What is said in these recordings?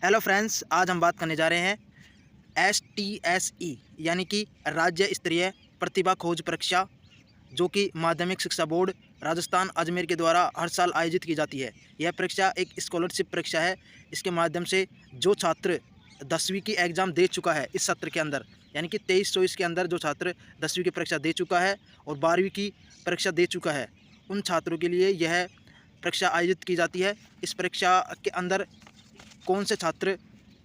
Hello friends, आज हम बात करने जा रहे हैं STSE यानी कि राज्य स्तरीय प्रतिभा खोज परीक्षा, जो कि माध्यमिक शिक्षा बोर्ड राजस्थान अजमेर के द्वारा हर साल आयोजित की जाती है। यह परीक्षा एक स्कॉलरशिप परीक्षा है। इसके माध्यम से जो छात्र 10वीं की एग्ज़ाम दे चुका है इस सत्र के अंदर, यानी कि 23-24 के अंदर जो छात्र 10वीं की परीक्षा दे चुका है और 12वीं की परीक्षा दे चुका है, उन छात्रों के लिए यह परीक्षा आयोजित की जाती है। इस परीक्षा के अंदर कौन से छात्र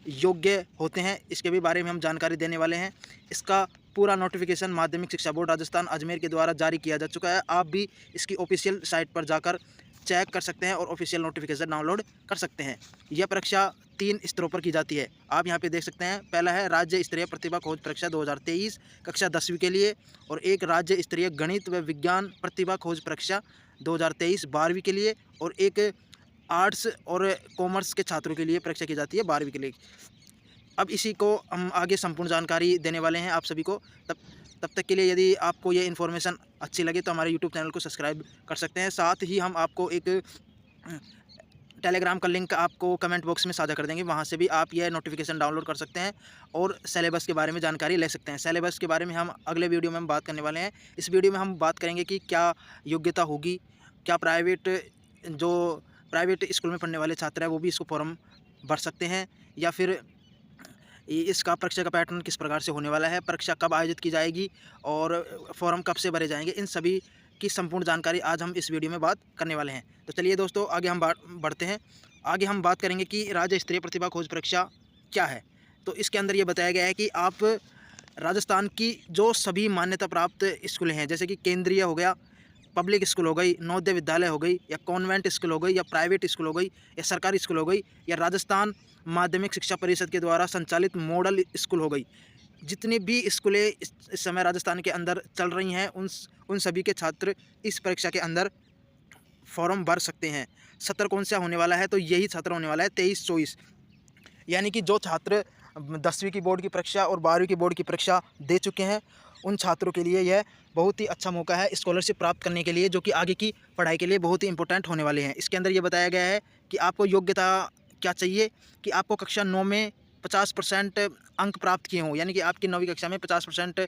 योग्य होते हैं, इसके भी बारे में हम जानकारी देने वाले हैं। इसका पूरा नोटिफिकेशन माध्यमिक शिक्षा बोर्ड राजस्थान अजमेर के द्वारा जारी किया जा चुका है। आप भी इसकी ऑफिशियल साइट पर जाकर चेक कर सकते हैं और ऑफिशियल नोटिफिकेशन डाउनलोड कर सकते हैं। यह परीक्षा 3 स्तरों पर की जाती है। आप यहाँ पे देख सकते हैं, पहला है राज्य स्तरीय प्रतिभा खोज परीक्षा 2023 कक्षा 10वीं के लिए, और एक राज्य स्तरीय गणित व विज्ञान प्रतिभा खोज परीक्षा 2023 12वीं के लिए, और एक आर्ट्स और कॉमर्स के छात्रों के लिए परीक्षा की जाती है 12वीं के लिए। अब इसी को हम आगे संपूर्ण जानकारी देने वाले हैं आप सभी को। तब तक के लिए यदि आपको ये इन्फॉर्मेशन अच्छी लगे तो हमारे यूट्यूब चैनल को सब्सक्राइब कर सकते हैं। साथ ही हम आपको एक टेलीग्राम का लिंक आपको कमेंट बॉक्स में साझा कर देंगे, वहाँ से भी आप यह नोटिफिकेशन डाउनलोड कर सकते हैं और सिलेबस के बारे में जानकारी ले सकते हैं। सिलेबस के बारे में हम अगले वीडियो में हम बात करने वाले हैं। इस वीडियो में हम बात करेंगे कि क्या योग्यता होगी, क्या प्राइवेट स्कूल में पढ़ने वाले छात्र हैं वो भी इसको फॉर्म भर सकते हैं, या फिर इसका परीक्षा का पैटर्न किस प्रकार से होने वाला है, परीक्षा कब आयोजित की जाएगी और फॉर्म कब से भरे जाएंगे, इन सभी की संपूर्ण जानकारी आज हम इस वीडियो में बात करने वाले हैं। तो चलिए दोस्तों, आगे हम बढ़ते हैं। आगे हम बात करेंगे कि राज्य स्तरीय प्रतिभा खोज परीक्षा क्या है। तो इसके अंदर ये बताया गया है कि आप राजस्थान की जो सभी मान्यता प्राप्त स्कूलें हैं, जैसे कि केंद्रीय हो गया, पब्लिक स्कूल हो गई, नवोदय विद्यालय हो गई, या कॉन्वेंट स्कूल हो गई, या प्राइवेट स्कूल हो गई, या सरकारी स्कूल हो गई, या राजस्थान माध्यमिक शिक्षा परिषद के द्वारा संचालित मॉडल स्कूल हो गई, जितनी भी स्कूलें इस समय राजस्थान के अंदर चल रही हैं, उन सभी के छात्र इस परीक्षा के अंदर फॉर्म भर सकते हैं। सत्र कौन सा होने वाला है? तो यही सत्र होने वाला है 23-24, यानी कि जो छात्र 10वीं की बोर्ड की परीक्षा और 12वीं की बोर्ड की परीक्षा दे चुके हैं, उन छात्रों के लिए यह बहुत ही अच्छा मौका है स्कॉलरशिप प्राप्त करने के लिए, जो कि आगे की पढ़ाई के लिए बहुत ही इंपॉर्टेंट होने वाले हैं। इसके अंदर ये बताया गया है कि आपको योग्यता क्या चाहिए, कि आपको कक्षा 9 में 50% अंक प्राप्त किए हों, यानी कि आपकी 9वीं कक्षा में 50%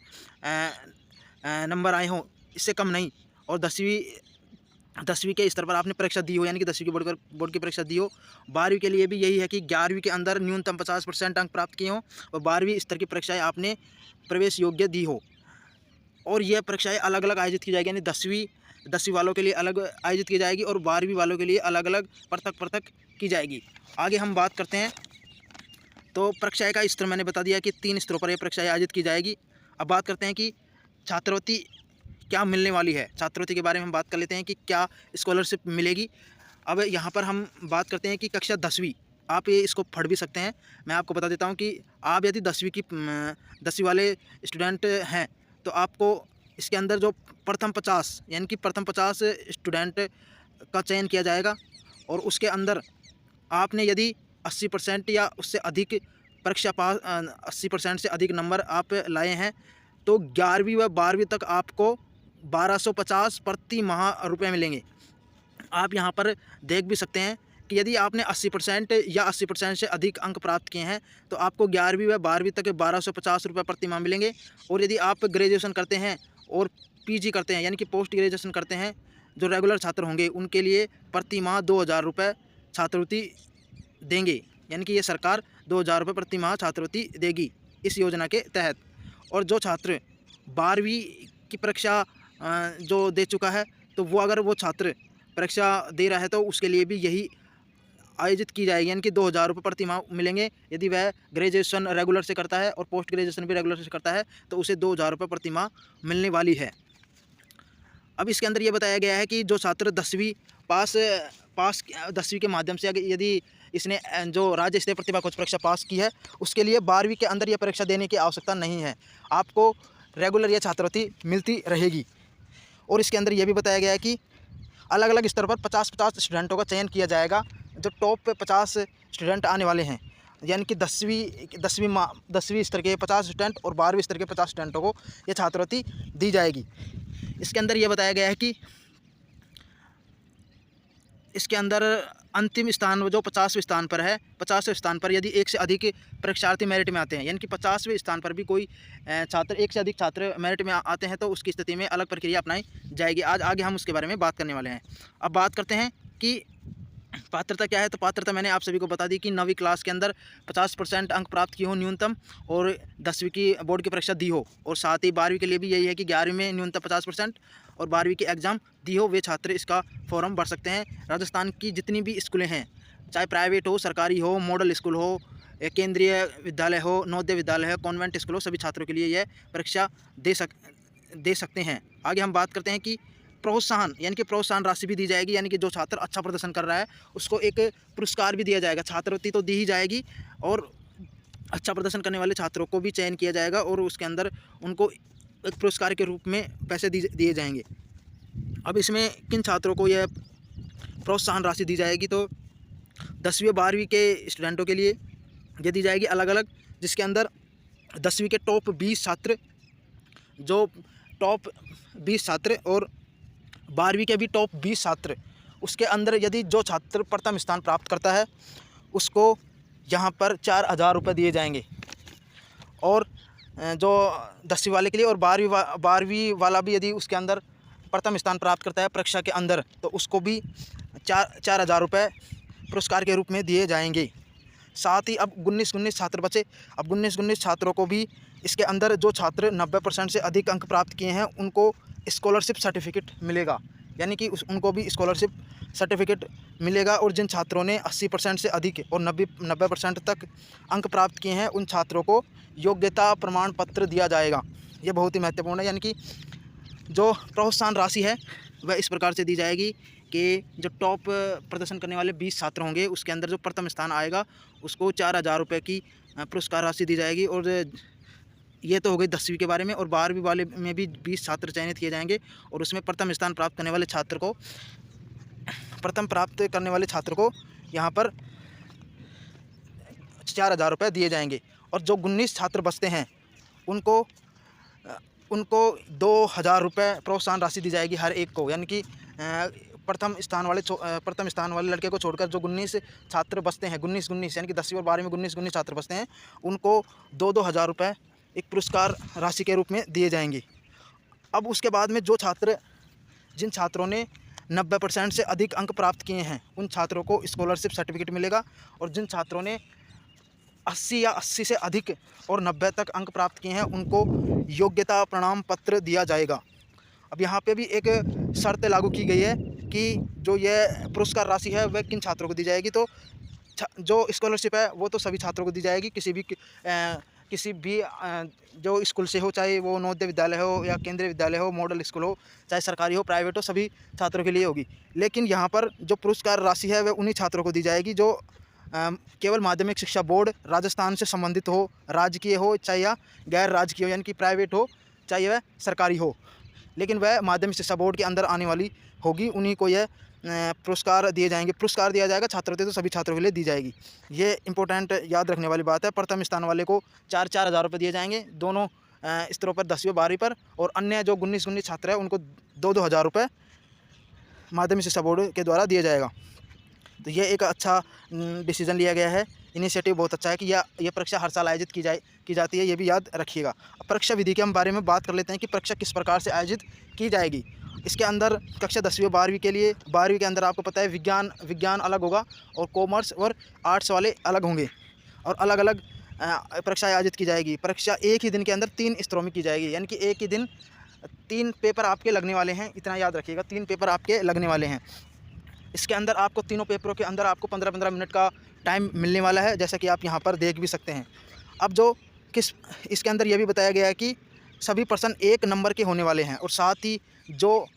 नंबर आए हों, इससे कम नहीं, और 10वीं के स्तर पर आपने परीक्षा दी हो, यानी कि 10वीं की बोर्ड की परीक्षा दी हो। 12वीं के लिए भी यही है कि 11वीं के अंदर न्यूनतम 50% अंक प्राप्त किए हों और 12वीं स्तर की परीक्षाएं आपने प्रवेश योग्य दी हो। और यह परीक्षाएं अलग अलग आयोजित की जाएगी, यानी 10वीं वालों के लिए अलग आयोजित की जाएगी और 12वीं वालों के लिए अलग अलग पृथक की जाएगी। आगे हम बात करते हैं, तो परीक्षाएँ का स्तर मैंने बता दिया कि 3 स्तरों पर यह परीक्षाएँ आयोजित की जाएगी। अब बात करते हैं कि छात्रवृत्ति क्या मिलने वाली है। छात्रवृत्ति के बारे में हम बात कर लेते हैं कि क्या स्कॉलरशिप मिलेगी। अब यहाँ पर हम बात करते हैं कि कक्षा 10वीं, आप ये इसको पढ़ भी सकते हैं। मैं आपको बता देता हूँ कि आप यदि 10वीं वाले स्टूडेंट हैं, तो आपको इसके अंदर जो प्रथम 50, यानी कि प्रथम 50 स्टूडेंट का चयन किया जाएगा, और उसके अंदर आपने यदि 80% या उससे अधिक परीक्षा पास 80% से अधिक नंबर आप लाए हैं, तो 11वीं व 12वीं तक आपको 1250 प्रति माह रुपये मिलेंगे। आप यहाँ पर देख भी सकते हैं कि यदि आपने 80% या 80% से अधिक अंक प्राप्त किए हैं, तो आपको 11वीं व 12वीं तक 1250 रुपये प्रति माह मिलेंगे। और यदि आप ग्रेजुएशन करते हैं और पीजी करते हैं, यानी कि पोस्ट ग्रेजुएशन करते हैं, जो रेगुलर छात्र होंगे, उनके लिए प्रति माह 2000 रुपये छात्रवृत्ति देंगे, यानी कि ये सरकार 2000 रुपये प्रति माह छात्रवृत्ति देगी इस योजना के तहत। और जो छात्र 12वीं की परीक्षा जो दे चुका है, तो अगर वो छात्र परीक्षा दे रहा है, तो उसके लिए भी यही आयोजित की जाएगी, यानी कि 2000 रुपये प्रति माह मिलेंगे। यदि वह ग्रेजुएशन रेगुलर से करता है और पोस्ट ग्रेजुएशन भी रेगुलर से करता है, तो उसे 2000 रुपये प्रति माह मिलने वाली है। अब इसके अंदर ये बताया गया है कि जो छात्र 10वीं 10वीं के माध्यम से यदि इसने जो राज्य स्तरीय प्रतिभा खोज परीक्षा पास की है, उसके लिए 12वीं के अंदर यह परीक्षा देने की आवश्यकता नहीं है, आपको रेगुलर यह छात्रवृत्ति मिलती रहेगी। और इसके अंदर यह भी बताया गया है कि अलग अलग स्तर पर 50-50 स्टूडेंटों का चयन किया जाएगा। जो टॉप 50 स्टूडेंट आने वाले हैं, यानी कि 10वीं स्तर के 50 स्टूडेंट और 12वीं स्तर के 50 स्टूडेंटों को यह छात्रवृत्ति दी जाएगी। इसके अंदर यह बताया गया है कि इसके अंदर अंतिम स्थान जो 50वें स्थान पर है, 50वें स्थान पर यदि एक से अधिक परीक्षार्थी मेरिट में आते हैं, यानी कि 50वें स्थान पर भी कोई छात्र, एक से अधिक छात्र मेरिट में आते हैं, तो उसकी स्थिति में अलग प्रक्रिया अपनाई जाएगी। आज आगे हम उसके बारे में बात करने वाले हैं। अब बात करते हैं कि पात्रता क्या है। तो पात्रता मैंने आप सभी को बता दी कि 9वीं क्लास के अंदर 50% अंक प्राप्त किए हो न्यूनतम, और 10वीं की बोर्ड की परीक्षा दी हो, और साथ ही 12वीं के लिए भी यही है कि 11वीं में न्यूनतम 50% और 12वीं की एग्ज़ाम दी हो, वे छात्र इसका फॉर्म भर सकते हैं। राजस्थान की जितनी भी स्कूलें हैं, चाहे प्राइवेट हो, सरकारी हो, मॉडल स्कूल हो, केंद्रीय विद्यालय हो, नवोदय विद्यालय हो, कॉन्वेंट स्कूल हो, सभी छात्रों के लिए यह परीक्षा दे सकते हैं। आगे हम बात करते हैं कि प्रोत्साहन, यानी कि प्रोत्साहन राशि भी दी जाएगी, यानी कि जो छात्र अच्छा प्रदर्शन कर रहा है उसको एक पुरस्कार भी दिया जाएगा। छात्रवृत्ति तो दी ही जाएगी, और अच्छा प्रदर्शन करने वाले छात्रों को भी चयन किया जाएगा, और उसके अंदर उनको एक पुरस्कार के रूप में पैसे दिए जाएंगे। अब इसमें किन छात्रों को यह प्रोत्साहन राशि दी जाएगी, तो 10वीं और 12वीं के स्टूडेंटों के लिए ये दी जाएगी अलग अलग, जिसके अंदर 10वीं के टॉप 20 छात्र, जो टॉप 20 छात्र, और 12वीं के भी टॉप 20 छात्र, उसके अंदर यदि जो छात्र प्रथम स्थान प्राप्त करता है उसको यहाँ पर 4,000 रुपये दिए जाएंगे। और जो 10वीं वाले के लिए, और 12वीं वाला भी यदि उसके अंदर प्रथम स्थान प्राप्त करता है परीक्षा के अंदर, तो उसको भी 4,000 रुपये पुरस्कार के रूप में दिए जाएंगे। साथ ही अब 19 छात्र बचे। अब 19 छात्रों को भी इसके अंदर, जो छात्र 90% से अधिक अंक प्राप्त किए हैं उनको स्कॉलरशिप सर्टिफिकेट मिलेगा, यानी कि उनको भी स्कॉलरशिप सर्टिफिकेट मिलेगा। और जिन छात्रों ने 80% से अधिक और 90% तक अंक प्राप्त किए हैं उन छात्रों को योग्यता प्रमाण पत्र दिया जाएगा। ये बहुत ही महत्वपूर्ण है, यानी कि जो प्रोत्साहन राशि है वह इस प्रकार से दी जाएगी कि जो टॉप प्रदर्शन करने वाले 20 छात्र होंगे उसके अंदर जो प्रथम स्थान आएगा उसको 4,000 रुपये की पुरस्कार राशि दी जाएगी। और ये तो हो गई 10वीं के बारे में। और 12वीं वाले में भी 20 छात्र चयनित किए जाएंगे, और उसमें प्रथम स्थान प्राप्त करने वाले छात्र को यहाँ पर 4,000 रुपये दिए जाएंगे। और जो 19 छात्र बचते हैं उनको 2,000 रुपये प्रोत्साहन राशि दी जाएगी हर एक को, यानी कि प्रथम स्थान वाले लड़के को छोड़कर जो 19 छात्र बचते हैं, 19 यानी कि 10वीं और 12वीं में 19 छात्र बचते हैं, उनको 2,000 रुपये एक पुरस्कार राशि के रूप में दिए जाएंगे। अब उसके बाद में जिन छात्रों ने 90% से अधिक अंक प्राप्त किए हैं उन छात्रों को स्कॉलरशिप सर्टिफिकेट मिलेगा, और जिन छात्रों ने 80 या 80 से अधिक और 90 तक अंक प्राप्त किए हैं उनको योग्यता प्रमाण पत्र दिया जाएगा। अब यहाँ पे भी एक शर्त लागू की गई है कि जो यह पुरस्कार राशि है वह किन छात्रों को दी जाएगी। तो जो स्कॉलरशिप है वो तो सभी छात्रों को दी जाएगी, किसी भी जो स्कूल से हो, चाहे वो नवोदय विद्यालय हो या केंद्रीय विद्यालय हो, मॉडल स्कूल हो, चाहे सरकारी हो, प्राइवेट हो, सभी छात्रों के लिए होगी। लेकिन यहाँ पर जो पुरस्कार राशि है वह उन्हीं छात्रों को दी जाएगी जो केवल माध्यमिक शिक्षा बोर्ड राजस्थान से संबंधित हो, राजकीय हो चाहे या गैर राजकीय हो, यानी कि प्राइवेट हो चाहे वह सरकारी हो, लेकिन वह माध्यमिक शिक्षा बोर्ड के अंदर आने वाली होगी, उन्हीं को यह पुरस्कार दिए जाएंगे। पुरस्कार दिया जाएगा, छात्रवृत्ति तो सभी छात्रों के लिए दी जाएगी। ये इंपॉर्टेंट याद रखने वाली बात है। प्रथम स्थान वाले को 4,000 रुपये दिए जाएंगे दोनों स्तरों पर, 10वीं और 12वीं पर, और अन्य जो 19 छात्र हैं उनको 2,000 रुपये माध्यमिक शिक्षा बोर्ड के द्वारा दिया जाएगा। तो ये एक अच्छा डिसीजन लिया गया है, इनिशिएटिव बहुत अच्छा है कि यह परीक्षा हर साल आयोजित की जाती है, ये भी याद रखिएगा। अब परीक्षा विधि के हम बारे में बात कर लेते हैं कि परीक्षा किस प्रकार से आयोजित की जाएगी। इसके अंदर कक्षा 10वीं और 12वीं के लिए, 12वीं के अंदर आपको पता है विज्ञान अलग होगा, और कॉमर्स और आर्ट्स वाले अलग होंगे, और अलग अलग परीक्षा आयोजित की जाएगी। परीक्षा एक ही दिन के अंदर 3 स्तरों में की जाएगी, यानी कि एक ही दिन 3 पेपर आपके लगने वाले हैं, इतना याद रखिएगा, 3 पेपर आपके लगने वाले हैं। इसके अंदर आपको तीनों पेपरों के अंदर आपको 15-15 मिनट का टाइम मिलने वाला है, जैसा कि आप यहाँ पर देख भी सकते हैं। अब इसके अंदर यह भी बताया गया है कि सभी प्रश्न 1 नंबर के होने वाले हैं, और साथ ही जो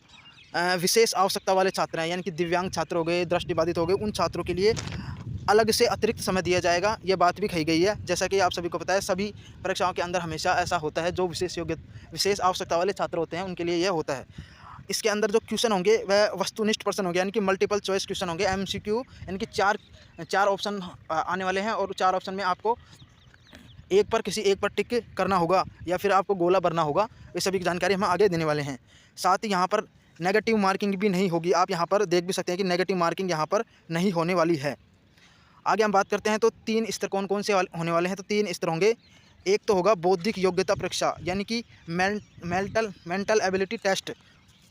विशेष आवश्यकता वाले छात्र हैं, यानी कि दिव्यांग छात्र हो गए, दृष्टिबाधित हो गए, उन छात्रों के लिए अलग से अतिरिक्त समय दिया जाएगा। ये बात भी कही गई है। जैसा कि आप सभी को पता है, सभी परीक्षाओं के अंदर हमेशा ऐसा होता है, जो विशेष आवश्यकता वाले छात्र होते हैं उनके लिए यह होता है। इसके अंदर जो क्वेश्चन होंगे वह वस्तुनिष्ठ प्रश्न होंगे, यानी कि मल्टीपल चॉइस क्वेश्चन होंगे, MCQ, यानी कि 4 ऑप्शन आने वाले हैं, और 4 ऑप्शन में आपको किसी एक पर टिक करना होगा या फिर आपको गोला भरना होगा। ये सभी की जानकारी हम आगे देने वाले हैं। साथ ही यहाँ पर नेगेटिव मार्किंग भी नहीं होगी। आप यहाँ पर देख भी सकते हैं कि नेगेटिव मार्किंग यहाँ पर नहीं होने वाली है। आगे हम बात करते हैं तो 3 स्तर कौन कौन से होने वाले हैं। तो 3 स्तर होंगे। एक तो होगा बौद्धिक योग्यता परीक्षा, यानी कि mental ability test.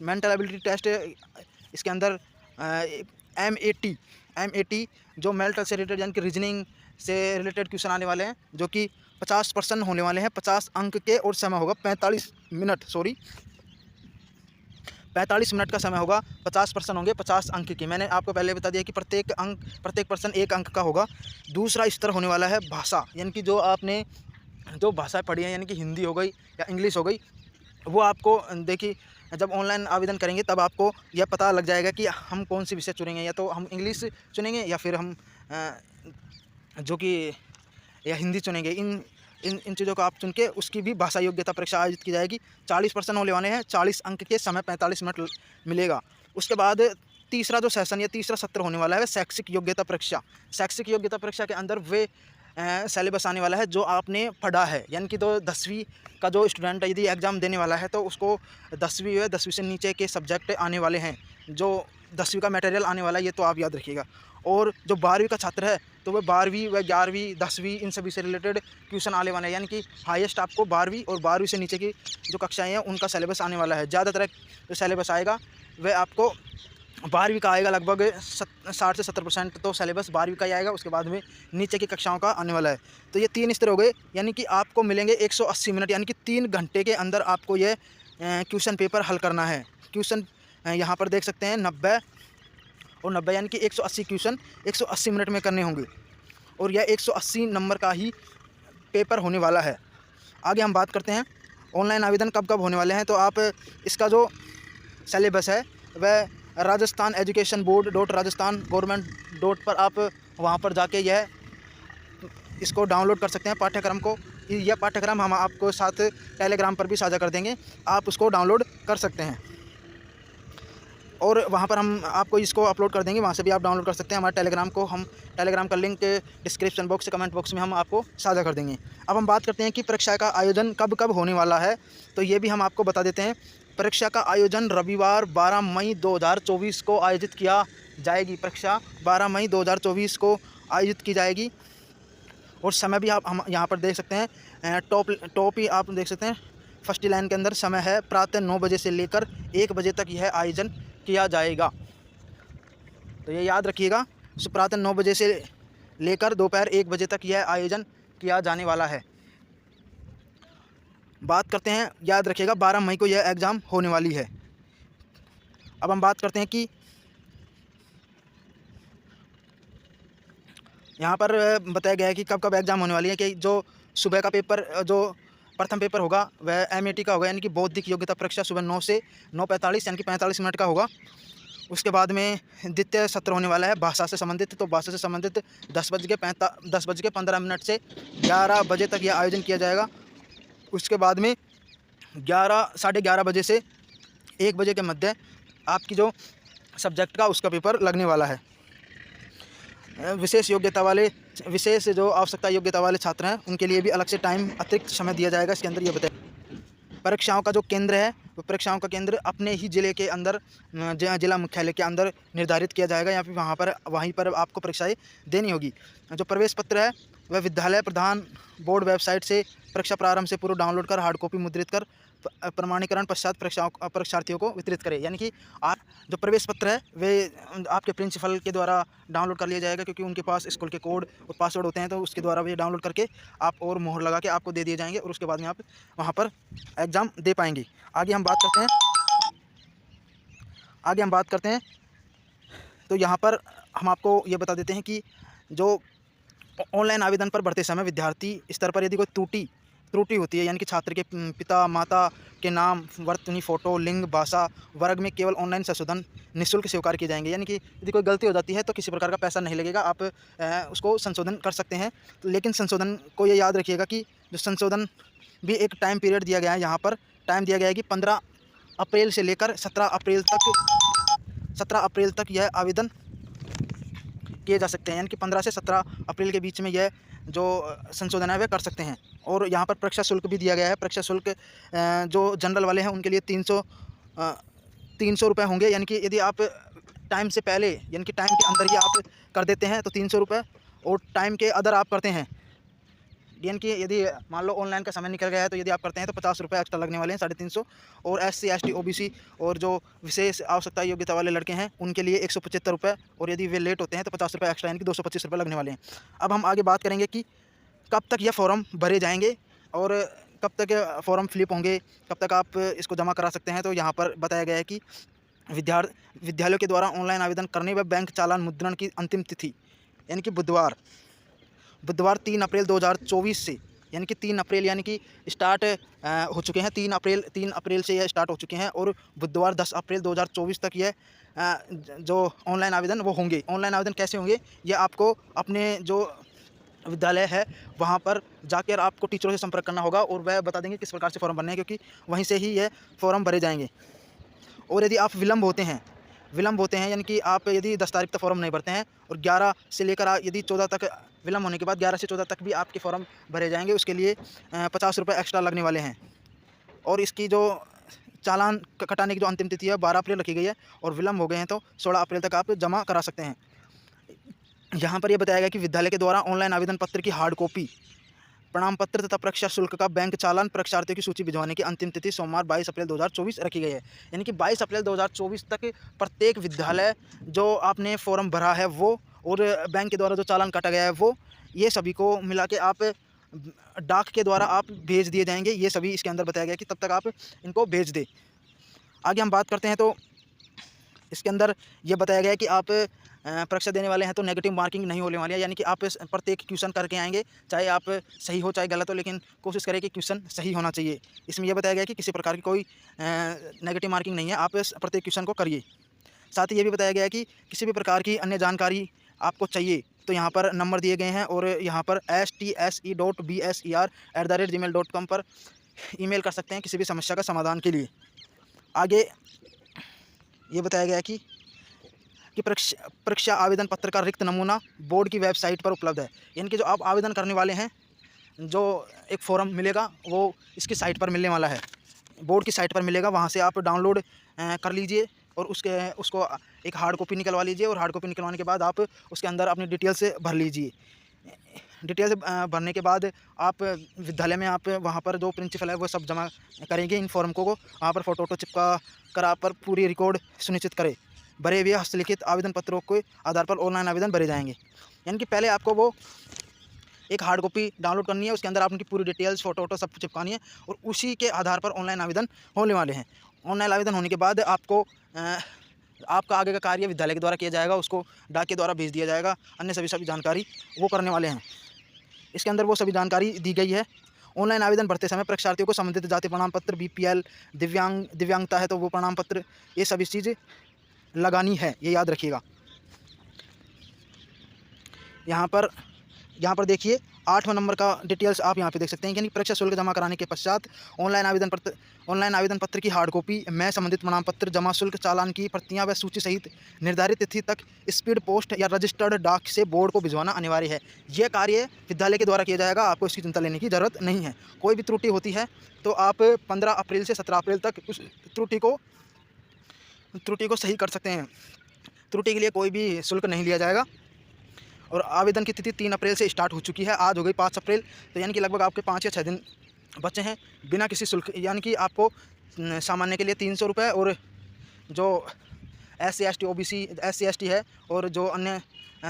Mental ability test इसके अंदर MAT जो मेंटल से रिलेटेड यानी कि रीजनिंग से रिलेटेड क्वेश्चन आने वाले हैं, जो कि 50% होने वाले हैं, 50 अंक के, और समय होगा 45 मिनट। 45 मिनट का समय होगा। 50% होंगे 50 अंक के। मैंने आपको पहले बता दिया कि प्रत्येक पर्सन 1 अंक का होगा। दूसरा स्तर होने वाला है भाषा, यानी कि जो आपने जो भाषाएं पढ़ी हैं, यानी कि हिंदी हो गई या इंग्लिश हो गई, वो आपको देखिए जब ऑनलाइन आवेदन करेंगे तब आपको यह पता लग जाएगा कि हम कौन सी विषय चुनेंगे। या तो हम इंग्लिश चुनेंगे या फिर हम जो कि या हिंदी चुनेंगे। इन चीज़ों को आप चुन के उसकी भी भाषा योग्यता परीक्षा आयोजित की जाएगी। 40% होने वाले हैं, 40 अंक के, समय 45 मिनट मिलेगा। उसके बाद तीसरा जो सेशन या तीसरा सत्र होने वाला है शैक्षिक योग्यता परीक्षा। शैक्षिक योग्यता परीक्षा के अंदर वे सिलेबस आने वाला है जो आपने पढ़ा है, यानी कि तो 10वीं का जो स्टूडेंट यदि एग्ज़ाम देने वाला है तो उसको 10वीं से नीचे के सब्जेक्ट आने वाले हैं, जो 10वीं का मटेरियल आने वाला है, ये तो आप याद रखिएगा। और जो 12वीं का छात्र है तो वह 12वीं व 11वीं 10वीं इन सभी से रिलेटेड क्वेश्चन आने वाले हैं, यानी कि हाईएस्ट आपको 12वीं और 12वीं से नीचे की जो कक्षाएँ हैं उनका सिलेबस आने वाला है। ज़्यादातर जो सिलेबस आएगा वह आपको 12वीं का आएगा। लगभग 60 से 70% तो सिलेबस 12वीं का ही आएगा। उसके बाद में नीचे की कक्षाओं का आने वाला है। तो ये 3 स्तर हो गए, यानी कि आपको मिलेंगे 180 मिनट, यानी कि 3 घंटे के अंदर आपको ये क्वेश्चन पेपर हल करना है। क्वेश्चन यहाँ पर देख सकते हैं 90 और 90, यानी कि 180 क्वेश्चन 180 मिनट में करने होंगे, और यह 180 नंबर का ही पेपर होने वाला है। आगे हम बात करते हैं ऑनलाइन आवेदन कब कब होने वाले हैं। तो आप इसका जो सिलेबस है वह Rajasthan education board .Rajasthan government पर आप वहां पर जाके यह इसको डाउनलोड कर सकते हैं पाठ्यक्रम को। यह पाठ्यक्रम हम आपको साथ टेलीग्राम पर भी साझा कर देंगे, आप उसको डाउनलोड कर सकते हैं और वहां पर हम आपको इसको अपलोड कर देंगे, वहां से भी आप डाउनलोड कर सकते हैं। हमारे टेलीग्राम को हम टेलीग्राम का link description box comment box में हम आपको साझा कर देंगे। अब हम बात करते हैं कि परीक्षा का आयोजन कब कब होने वाला है। तो ये भी हम आपको बता देते हैं। परीक्षा का आयोजन रविवार 12 मई 2024 को आयोजित किया जाएगी। परीक्षा 12 मई 2024 को आयोजित की जाएगी, और समय भी आप हम यहाँ पर देख सकते हैं। टॉप ही आप देख सकते हैं, फर्स्ट लाइन के अंदर समय है प्रातः 9 बजे से लेकर 1 बजे तक यह आयोजन किया जाएगा। तो ये याद रखिएगा, प्रातः 9 बजे से लेकर दोपहर 1 बजे तक यह आयोजन किया जाने वाला है। बात करते हैं, याद रखिएगा 12 मई को यह एग्ज़ाम होने वाली है। अब हम बात करते हैं कि यहाँ पर बताया गया है कि कब कब एग्ज़ाम होने वाली है। कि जो सुबह का पेपर, जो प्रथम पेपर होगा वह MAT का होगा, यानी कि बौद्धिक योग्यता परीक्षा सुबह 9 से 9:45 यानी कि 45 मिनट का होगा। उसके बाद में द्वितीय सत्र होने वाला है भाषा से संबंधित। तो भाषा से संबंधित 10:15 से 11 बजे तक यह आयोजन किया जाएगा। उसके बाद में 11 साढ़े 11 बजे से 1 बजे के मध्य आपकी जो सब्जेक्ट का उसका पेपर लगने वाला है। विशेष जो आवश्यकता योग्यता वाले छात्र हैं उनके लिए भी अलग से टाइम अतिरिक्त समय दिया जाएगा। इसके अंदर ये बताया परीक्षाओं का जो केंद्र है वो परीक्षाओं का केंद्र अपने ही ज़िले के अंदर, जिला मुख्यालय के अंदर निर्धारित किया जाएगा, या फिर वहीं पर आपको परीक्षाएं देनी होगी। जो प्रवेश पत्र है वह विद्यालय प्रधान बोर्ड वेबसाइट से परीक्षा प्रारंभ से पूर्व डाउनलोड कर हार्ड कॉपी मुद्रित कर प्रमाणीकरण पश्चात परीक्षार्थियों को वितरित करें। यानी कि आप जो प्रवेश पत्र है वे आपके प्रिंसिपल के द्वारा डाउनलोड कर लिया जाएगा, क्योंकि उनके पास स्कूल के कोड और पासवर्ड होते हैं, तो उसके द्वारा वे डाउनलोड करके आप और मोहर लगा के आपको दे दिए जाएंगे, और उसके बाद में आप वहाँ पर एग्ज़ाम दे पाएंगे। आगे हम बात करते हैं तो यहाँ पर हम आपको ये बता देते हैं कि जो ऑनलाइन आवेदन पर भरते समय विद्यार्थी स्तर पर यदि कोई त्रुटि होती है, यानी कि छात्र के पिता माता के नाम, वर्तनी, फ़ोटो, लिंग, भाषा, वर्ग में केवल ऑनलाइन संशोधन निःशुल्क स्वीकार किए जाएंगे। यानी कि यदि कोई गलती हो जाती है तो किसी प्रकार का पैसा नहीं लगेगा, आप उसको संशोधन कर सकते हैं। लेकिन संशोधन को ये याद रखिएगा कि जो संशोधन भी एक टाइम पीरियड दिया गया है, यहाँ पर टाइम दिया गया है कि 15 अप्रैल से लेकर 17 अप्रैल तक यह आवेदन किए जा सकते हैं। यानी कि 15 से 17 अप्रैल के बीच में यह जो संशोधन है वह कर सकते हैं। और यहाँ पर परीक्षा शुल्क भी दिया गया है। परीक्षा शुल्क जो जनरल वाले हैं उनके लिए ₹300 होंगे। यानी कि यदि आप टाइम से पहले यानी कि टाइम के अंदर ही आप कर देते हैं तो ₹300, और टाइम के अदर आप करते हैं यानी कि यदि मान लो ऑनलाइन का समय निकल गया है तो यदि आप करते हैं तो ₹50 एक्स्ट्रा लगने वाले हैं, 350। और SC ST OBC और जो विशेष आवश्यकता योग्यता वाले लड़के हैं उनके लिए ₹175, और यदि वे लेट होते हैं तो ₹50 एक्स्ट्रा यानी कि ₹225 लगने वाले हैं। अब हम आगे बात करेंगे कि कब तक यह फॉर्म भरे जाएंगे और कब तक फॉर्म फिलिप होंगे, कब तक आप इसको जमा करा सकते हैं। तो यहाँ पर बताया गया है कि विद्यालयों के द्वारा ऑनलाइन आवेदन करने व बैंक चालान मुद्रण की अंतिम तिथि यानी कि बुधवार 3 अप्रैल 2024 से, यानी कि 3 अप्रैल यानी कि स्टार्ट हो चुके हैं। 3 अप्रैल से यह स्टार्ट हो चुके हैं, और बुधवार 10 अप्रैल 2024 तक यह जो ऑनलाइन आवेदन वो होंगे। ऑनलाइन आवेदन कैसे होंगे, ये आपको अपने जो विद्यालय है वहाँ पर जाकर आपको टीचरों से संपर्क करना होगा, और वह बता देंगे किस प्रकार से फॉर्म भरने हैं, क्योंकि वहीं से ही यह फॉर्म भरे जाएंगे। और यदि आप विलम्ब होते हैं यानी कि आप यदि 10 तारीख तक फॉर्म नहीं भरते हैं और 11 से लेकर यदि 14 तक विलम्ब होने के बाद 11 से 14 तक भी आपके फॉर्म भरे जाएंगे, उसके लिए ₹50 एक्स्ट्रा लगने वाले हैं। और इसकी जो चालान कटाने की जो अंतिम तिथि है 12 अप्रैल रखी गई है, और विलम्ब हो गए हैं तो 16 अप्रैल तक आप जमा करा सकते हैं। यहाँ पर यह बताया गया कि विद्यालय के द्वारा ऑनलाइन आवेदन पत्र की हार्ड कॉपी, प्रमाण पत्र तथा परीक्षा शुल्क का बैंक चालान परीक्षार्थियों की सूची भिजवाने की अंतिम तिथि सोमवार 22 अप्रैल 2024 रखी गई है। यानी कि 22 अप्रैल 2024 तक प्रत्येक विद्यालय जो आपने फॉर्म भरा है वो, और बैंक के द्वारा जो चालान काटा गया है वो, ये सभी को मिला के आप डाक के द्वारा आप भेज दिए जाएंगे। ये सभी इसके अंदर बताया गया कि तब तक आप इनको भेज दें। आगे हम बात करते हैं तो इसके अंदर ये बताया गया है कि आप परीक्षा देने वाले हैं तो नेगेटिव मार्किंग नहीं होने वाली है, यानी कि आप प्रत्येक क्वेश्चन करके आएंगे, चाहे आप सही हो चाहे गलत हो, लेकिन कोशिश करें कि क्वेश्चन सही होना चाहिए। इसमें यह बताया गया कि किसी प्रकार की कोई नेगेटिव मार्किंग नहीं है, आप प्रत्येक क्वेश्चन को करिए। साथ ही ये भी बताया गया है कि किसी भी प्रकार की अन्य जानकारी आपको चाहिए तो यहाँ पर नंबर दिए गए हैं, और यहाँ पर stse.bser@gmail.com पर ईमेल कर सकते हैं किसी भी समस्या का समाधान के लिए। आगे ये बताया गया है कि परीक्षा आवेदन पत्र का रिक्त नमूना बोर्ड की वेबसाइट पर उपलब्ध है। यानी कि जो आप आवेदन करने वाले हैं, जो एक फॉर्म मिलेगा वो इसकी साइट पर मिलने वाला है, बोर्ड की साइट पर मिलेगा, वहाँ से आप डाउनलोड कर लीजिए और उसको एक हार्ड कॉपी निकलवा लीजिए, और हार्ड कॉपी निकलवाने के बाद आप उसके अंदर अपनी डिटेल्स भर लीजिए। डिटेल्स भरने के बाद आप विद्यालय में आप वहाँ पर जो प्रिंसिपल है वो सब जमा करेंगे इन फॉर्म को, वहाँ पर फ़ोटो चिपका कर आप पर पूरी रिकॉर्ड सुनिश्चित करें। भरे हुए हस्तलिखित आवेदन पत्रों के आधार पर ऑनलाइन आवेदन भरे जाएंगे। यानी कि पहले आपको वो एक हार्ड कॉपी डाउनलोड करनी है, उसके अंदर आपकी पूरी डिटेल्स फ़ोटो सब चिपकानी है, और उसी के आधार पर ऑनलाइन आवेदन होने वाले हैं। ऑनलाइन आवेदन होने के बाद आपको आपका आगे का कार्य विद्यालय के द्वारा किया जाएगा, उसको डाक के द्वारा भेज दिया जाएगा। अन्य सभी जानकारी वो करने वाले हैं। इसके अंदर वो सभी जानकारी दी गई है। ऑनलाइन आवेदन भरते समय परीक्षार्थियों को संबंधित जाति प्रमाण पत्र, BPL, दिव्यांगता है तो वो प्रमाण पत्र, ये सभी चीज़ें लगानी है, ये याद रखिएगा। यहाँ पर देखिए 8वां नंबर का डिटेल्स आप यहाँ पे देख सकते हैं। यानी परीक्षा शुल्क जमा कराने के पश्चात ऑनलाइन आवेदन पत्र की हार्ड कॉपी में संबंधित प्रमाण पत्र, जमा शुल्क, चालान की प्रतियां व सूची सहित निर्धारित तिथि तक स्पीड पोस्ट या रजिस्टर्ड डाक से बोर्ड को भिजवाना अनिवार्य है। यह कार्य विद्यालय के द्वारा किया जाएगा, आपको इसकी चिंता लेने की ज़रूरत नहीं है। कोई भी त्रुटि होती है तो आप 15 अप्रैल से 17 अप्रैल तक उस त्रुटि को सही कर सकते हैं। त्रुटि के लिए कोई भी शुल्क नहीं लिया जाएगा। और आवेदन की तिथि 3 अप्रैल से स्टार्ट हो चुकी है, आज हो गई 5 अप्रैल, तो यानी कि लगभग आपके 5 या 6 दिन बचे हैं बिना किसी शुल्क। यानी कि आपको सामान्य के लिए ₹300, और जो SC ST OBC SC ST है और जो अन्य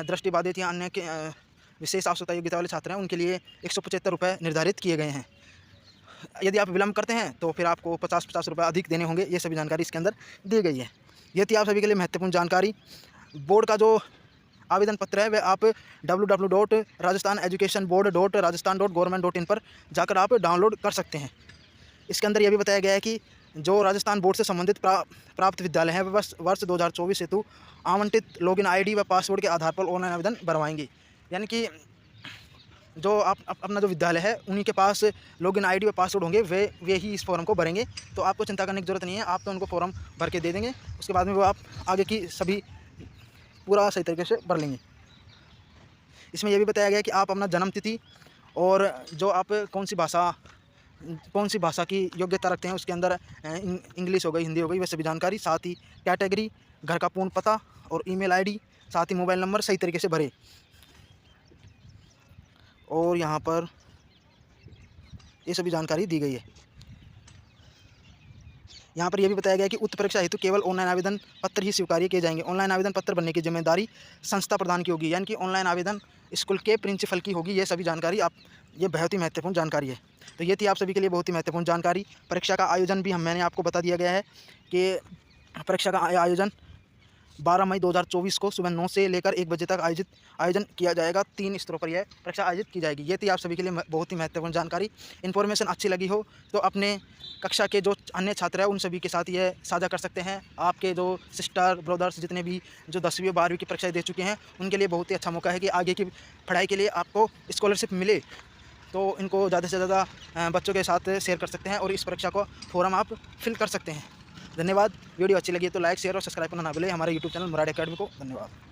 दृष्टिबाधित या अन्य के विशेष आवश्यकता योग्यता वाले छात्र हैं उनके लिए ₹175 निर्धारित किए गए हैं। यदि आप विलम्ब करते हैं तो फिर आपको ₹50 अधिक देने होंगे। ये सभी जानकारी इसके अंदर दी गई है। ये थी आप सभी के लिए महत्वपूर्ण जानकारी। बोर्ड का जो आवेदन पत्र है वह आप www.rajasthaneducationboard.rajasthan.government.in पर जाकर आप डाउनलोड कर सकते हैं। इसके अंदर यह भी बताया गया है कि जो राजस्थान बोर्ड से संबंधित प्राप्त विद्यालय हैं वह वर्ष 2024 हेतु आवंटित लॉगिन ID व पासवर्ड के आधार पर ऑनलाइन आवेदन भरवाएंगे। यानी कि जो आप अपना जो विद्यालय है उन्हीं के पास लॉगिन ID व पासवर्ड होंगे, वे ही इस फॉर्म को भरेंगे। तो आपको चिंता करने की ज़रूरत नहीं है, आप तो उनको फॉर्म भर के दे देंगे, उसके बाद में वो आप आगे की सभी पूरा सही तरीके से भर लेंगे। इसमें यह भी बताया गया कि आप अपना जन्म तिथि और जो आप कौन सी भाषा कौन सी भाषा की योग्यता रखते हैं, उसके अंदर इंग्लिश हो गई, हिंदी हो गई, वह सभी जानकारी, साथ ही कैटेगरी, घर का पूर्ण पता और ईमेल आईडी, साथ ही मोबाइल नंबर सही तरीके से भरें। और यहाँ पर ये सभी जानकारी दी गई है। यहाँ पर यह भी बताया गया है कि उत्तर परीक्षा हेतु केवल ऑनलाइन आवेदन पत्र ही स्वीकार्य किए जाएंगे। ऑनलाइन आवेदन पत्र बनने की जिम्मेदारी संस्था प्रदान की होगी, यानी कि ऑनलाइन आवेदन स्कूल के प्रिंसिपल की होगी। ये सभी जानकारी ये बहुत ही महत्वपूर्ण जानकारी है। तो ये थी आप सभी के लिए बहुत ही महत्वपूर्ण जानकारी। परीक्षा का आयोजन भी मैंने आपको बता दिया गया है कि परीक्षा का आयोजन 12 मई 2024 को सुबह 9 से लेकर 1 बजे तक आयोजन किया जाएगा। 3 स्तरों पर यह परीक्षा आयोजित की जाएगी। ये थी आप सभी के लिए बहुत ही महत्वपूर्ण जानकारी। इन्फॉर्मेशन अच्छी लगी हो तो अपने कक्षा के जो अन्य छात्र हैं उन सभी के साथ यह साझा कर सकते हैं। आपके जो सिस्टर ब्रदर्स जितने भी जो 10वीं और 12वीं की परीक्षाएँ दे चुके हैं उनके लिए बहुत ही अच्छा मौका है कि आगे की पढ़ाई के लिए आपको स्कॉलरशिप मिले। तो इनको ज़्यादा से ज़्यादा बच्चों के साथ शेयर कर सकते हैं और इस परीक्षा को फॉर्म आप फिल कर सकते हैं। धन्यवाद। वीडियो अच्छी लगी तो लाइक, शेयर और सब्सक्राइब करना ना भूलें हमारे यूट्यूब चैनल मुराद एकेडमी को। धन्यवाद।